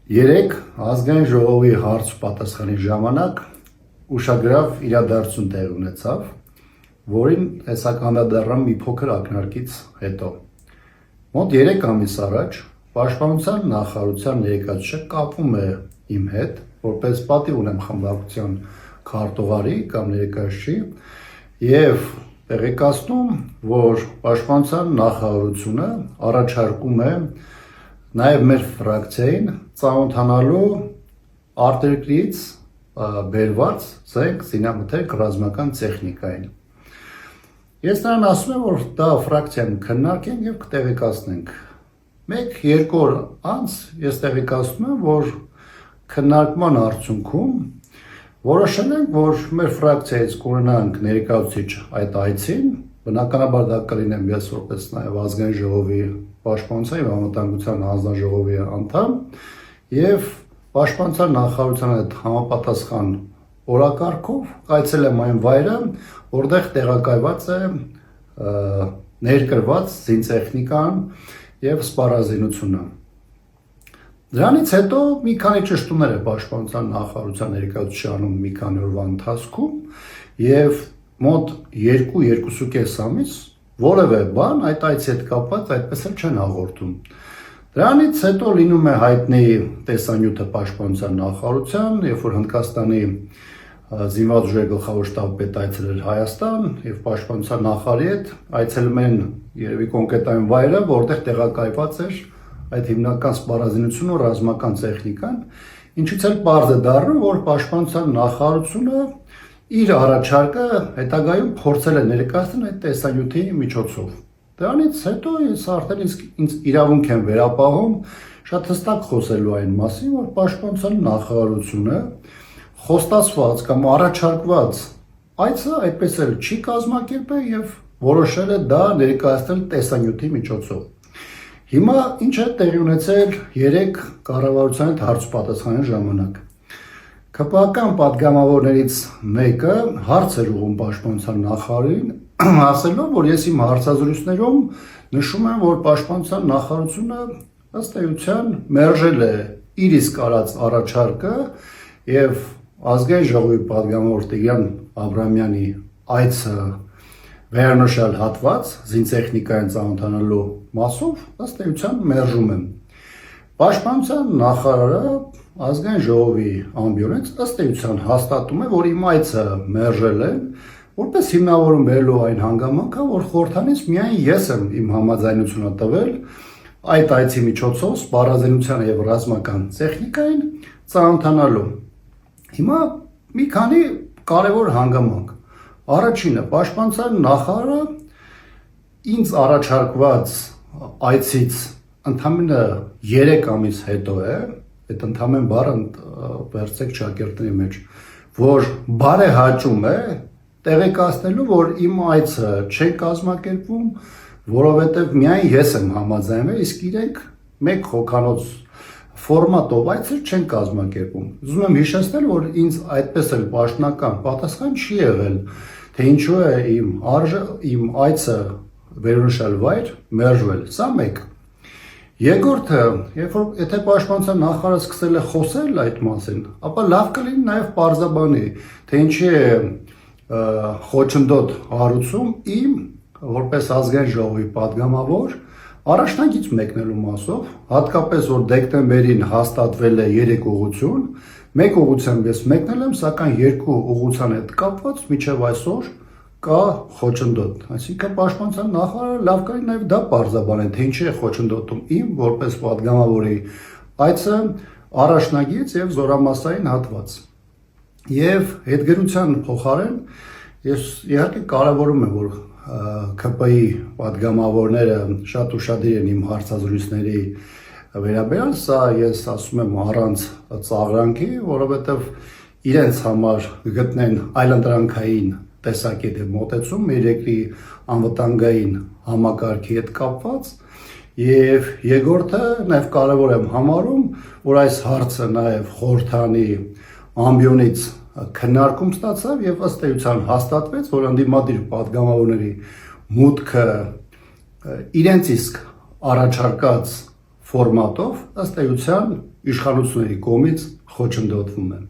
Երեք ազգային ժողովի հարց պատասխանի ժամանակ ուշագրավ իրադարձություն տեղի ունեցավ, որին տեսակ անդրադառնամ մի փոքր ակնարկից հետո։ Մոտ 3 ամիս առաջ Պաշտպանության նախարարության ներկայացուցիչը կապվում է իմ հետ, որպես պատիվ ունեմ խմբակցության քարտուղարի կամ ներկայացուցիչի, եւ տեղեկացնում, որ Պաշտպանության նախարարությունը առաջարկում է նաև մեր ֆրակցիային ծանոթանալու արտերկրից բերված զինամթերք ռազմական տեխնիկային։ Ես նրան ասում եմ, որ դա ֆրակցիայում քննարկենք եւ կտեղեկացնենք։ 1-2 օր անց ես տեղեկացնում եմ, որ քննարկման արդյունքում որոշել ենք, որ մեր ֆրակցիայից կունենանք ներկայացուցիչ այդ այցին, բնականաբար դա կլինեմ ես որպես նաև ազգային ժողովի պաշտպանության եւ անվտանգության հանձնաժողովի անդամ եւ պաշտպանության նախարարության հետ համապատասխան օրակարգով այցելեմ այն վայրը, որտեղ տեղակայված է ներկրված զինտեխնիկան եւ սպառազինությունը։ Դրանից հետո մի քանի ճշտումներ է պաշտպանության նախարարության ներկայացուցիչը անում մի քանի օրվա ընթացքում եւ մոտ 2-2.5 ամիս որևէ բան այդ այցի հետ կապված այդպես էլ չեն հաղորդում։ Դրանից հետո լինում է հայտնի տեսանյութը պաշտպանության նախարարության, երբ որ Հնդկաստանի զինված ուժերի գլխավոր շտաբը այցելել Հայաստան եւ պաշտպանության նախարարի հետ այցելում են երևի կոնկրետ այն վայրը, որտեղ տեղակայված էր այդ հիմնական սպառազինությունն ու ռազմական տեխնիկան, ինչից էլ պարզ է դառնում, որ պաշտպանության նախարարությունը իր առաջարկը հետագայում փորձել է ներկայացնել այդ տեսանյութի միջոցով։ Դրանից հետո ես արդեն ինձ իրավունք եմ վերապահում շատ հստակ խոսելու այն մասին, որ պաշտպանության նախարարությունը խոստացված կամ առաջարկված այցը այդպես էլ չի կազմակերպել եւ որոշել է դա ներկայացնել տեսանյութի միջոցով։ Հիմա ինչ է տեղի ունեցել 3 կառավարության հետ հարց պատասխանի ժամանակ։ ԿՊԱ-կան պատգամավորներից մեկը հարց էր ուղղում պաշտպանության նախարարին, ասելով, որ ես իմ հարցազրույցներում նշում եմ, որ պաշտպանության նախարարությունը ըստ էության մերժել է իր իսկ արած առաջարկը եւ ազգային ժողովի պատգամավոր Տիգրան Աբրահամյանի այցը վերանշյալ հատված զինտեխնիկային ծանոթանալու մասով ըստ էության մերժում եմ։ Պաշտպանության նախարարը ազգային ժողովի ամբիոնից ըստ էության հաստատում է, որ իմ այցը մերժել են, որպես հիմնավորում բերելու այն հանգամանքը, որ խորհրդանից միայն ես եմ իմ համաձայնությունը տվել այդ այցի միջոցով սպառազինության եւ ռազմական տեխնիկային ծանոթանալու։ Հիմա մի քանի կարևոր հանգամանք։ Առաջինը, պաշտպանության նախարարը ինձ առաջարկված այցից ընդամենը 3 ամիս հետո է, այդ ընդամեն բառը վերցեք ճակերտների մեջ, որ բարեհաճում է տեղեկացնելու, որ իմ այցը չի կազմակերպվում, որովհետև միայն ես եմ համաձայնվել, իսկ իրենք մեկ հոգանոց ֆորմատով այցեր չեն կազմակերպում։ Ուզում եմ հիշեցնել, որ ինձ այդպես էլ պաշտոնական պատասխան չի եղել, թե ինչու է իմ այցը վերոնշյալ վայր մերժվել։ Սա մեկ։ Երկրորդը, եթե պաշտպանության նախարարը սկսել է խոսել այդ մասին, ապա լավ կլինի նաև պարզաբանի, թե ինչի է խոչընդոտ հարուցում իմ որպես ազգային ժողովի պատգամավոր առաջնագիծ մեկնելու մասով, հատկապես որ դեկտեմբերին հաստատվել է 3 ուղղություն, մեկ ուղղությամբ ես մեկնել եմ, սակայն 2 ուղղության հետ կապված մինչև այսօր կա խոչընդոտ։ Այսինքն պաշտպանության նախարարը լավ կլինի նաև դա պարզաբանել, թե ինչի է խոչընդոտում իմ որպես պատգամավորի այցը առաջնագիծ եւ զորամասային հատված։ Եվ հետգրության փոխարեն ես իհարկե կարևորում եմ, որ ԿՊ-ի պատգամավորները շատ ուշադիր են իմ հարցազրույցների վերաբերյալ, սա ես ասում եմ առանց ծաղրանքի, որովհետեւ իրենց համար գտնեն այլընտրանքային տեսակետ է մոտեցում մեր երկրի անվտանգային համակարգի հետ կապված եւ երկրորդը նաեւ կարեւոր եմ համարում, որ այս հարցը նաեւ խորհրդանի ամբիոնից քննարկում ստացավ եւ ըստ էության հաստատվեց, որ անդիմադիր պատգամավորների մուտքը իրենց իսկ առաջարկած ֆորմատով ըստ էության իշխանությունների կողմից խոչընդոտվում է։